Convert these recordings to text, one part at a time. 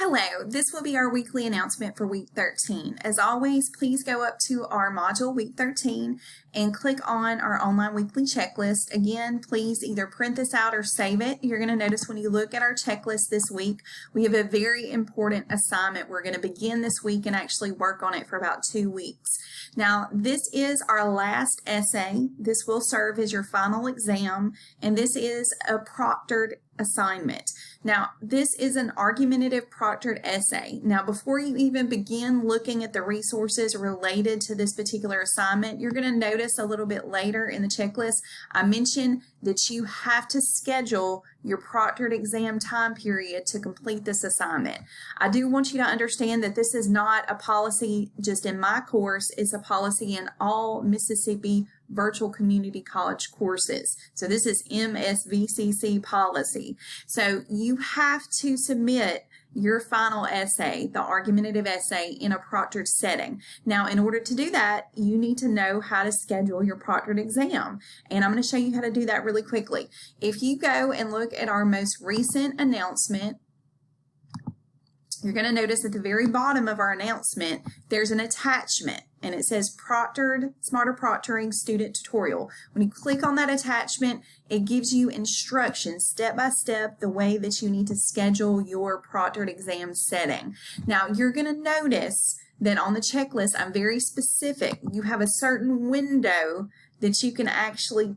Hello, this will be our weekly announcement for week 13. As always, please go up to our module week 13 and click on our online weekly checklist. Again, please either print this out or save it. You're going to notice when you look at our checklist this week, we have a very important assignment. We're going to begin this week and actually work on it for about 2 weeks. Now, this is our last essay. This will serve as your final exam, and this is a proctored assignment. Now, this is an argumentative proctored essay. Now, before you even begin looking at the resources related to this particular assignment, you're going to notice a little bit later in the checklist, I mentioned that you have to schedule your proctored exam time period to complete this assignment. I do want you to understand that this is not a policy just in my course, it's a policy in all Mississippi Virtual Community College courses. So this is MSVCC policy. So you have to submit your final essay, the argumentative essay, in a proctored setting. Now, in order to do that, you need to know how to schedule your proctored exam. And I'm going to show you how to do that really quickly. If you go and look at our most recent announcement, you're going to notice at the very bottom of our announcement, there's an attachment, and it says Proctored Smarter Proctoring Student Tutorial. When you click on that attachment, it gives you instructions step by step the way that you need to schedule your proctored exam setting. Now, you're going to notice that on the checklist, I'm very specific. You have a certain window that you can actually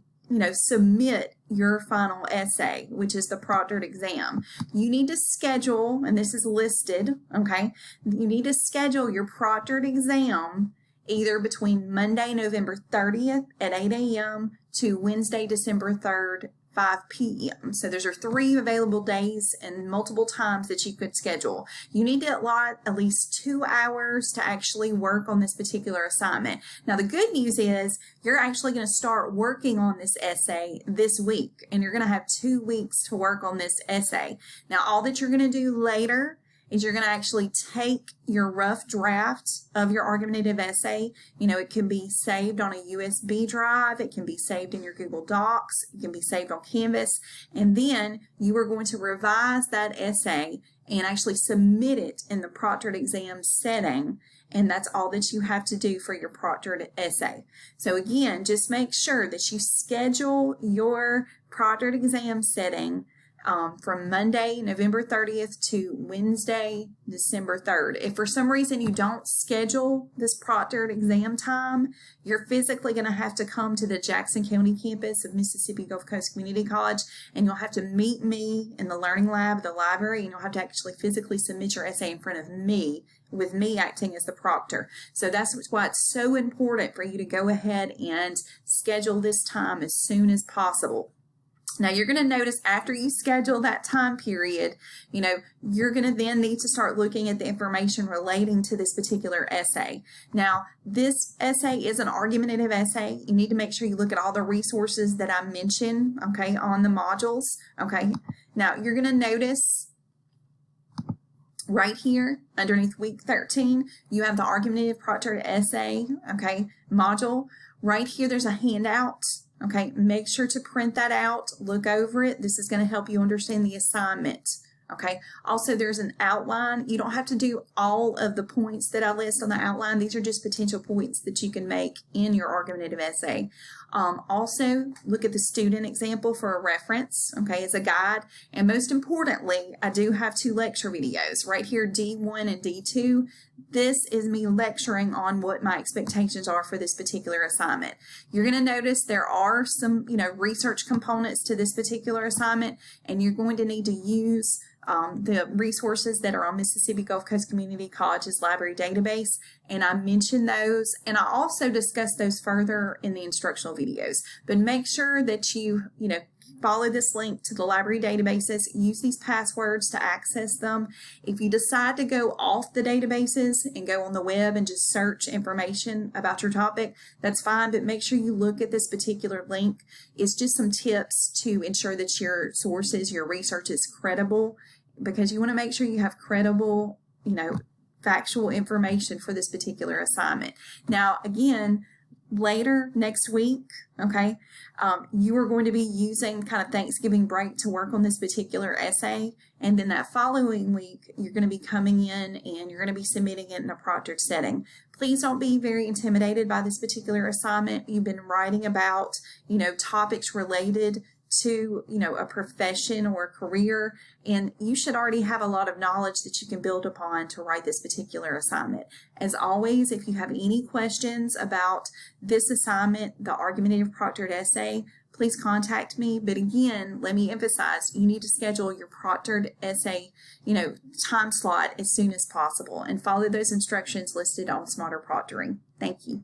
submit your final essay, which is the proctored exam. You need to schedule, and this is listed, okay? You need to schedule your proctored exam either between Monday, November 30th at 8 a.m. to Wednesday, December 3rd, 5 p.m. So those are 3 available days and multiple times that you could schedule. You need to allot at least 2 hours to actually work on this particular assignment. Now, the good news is you're actually going to start working on this essay this week, and you're going to have 2 weeks to work on this essay. Now, all that you're going to do later is you're going to actually take your rough draft of your argumentative essay. It can be saved on a USB drive. It can be saved in your Google Docs. It can be saved on Canvas. And then you are going to revise that essay and actually submit it in the proctored exam setting. And that's all that you have to do for your proctored essay. So again, just make sure that you schedule your proctored exam setting from Monday, November 30th to Wednesday, December 3rd. If for some reason you don't schedule this proctored exam time, you're physically going to have to come to the Jackson County campus of Mississippi Gulf Coast Community College, and you'll have to meet me in the learning lab, the library, and you'll have to actually physically submit your essay in front of me, with me acting as the proctor. So that's why it's so important for you to go ahead and schedule this time as soon as possible. Now, you're going to notice after you schedule that time period, you're going to then need to start looking at the information relating to this particular essay. Now, this essay is an argumentative essay. You need to make sure you look at all the resources that I mentioned, okay, on the modules, okay. Now, you're going to notice right here underneath week 13, you have the argumentative proctored essay, okay, module. Right here, there's a handout. Okay, make sure to print that out, look over it. This is going to help you understand the assignment. Okay, also there's an outline. You don't have to do all of the points that I list on the outline. These are just potential points that you can make in your argumentative essay. Also, look at the student example for a reference, okay, as a guide. And most importantly, I do have 2 lecture videos right here, D1 and D2. This is me lecturing on what my expectations are for this particular assignment. You're going to notice there are some, research components to this particular assignment, and you're going to need to use the resources that are on Mississippi Gulf Coast Community College's library database, and I mentioned those, and I also discuss those further in the instructional videos. But make sure that you follow this link to the library databases, use these passwords to access them. If you decide to go off the databases and go on the web and just search information about your topic, that's fine, but make sure you look at this particular link. It's just some tips to ensure that your sources, your research is credible, because you want to make sure you have credible, factual information for this particular assignment. Now, again, later next week, okay, you are going to be using kind of Thanksgiving break to work on this particular essay. And then that following week, you're going to be coming in and you're going to be submitting it in a proctored setting. Please don't be very intimidated by this particular assignment. You've been writing about, topics related to, a profession or a career, and you should already have a lot of knowledge that you can build upon to write this particular assignment. As always, if you have any questions about this assignment, the argumentative proctored essay, please contact me. But again, let me emphasize, you need to schedule your proctored essay, time slot as soon as possible and follow those instructions listed on Smarter Proctoring. Thank you.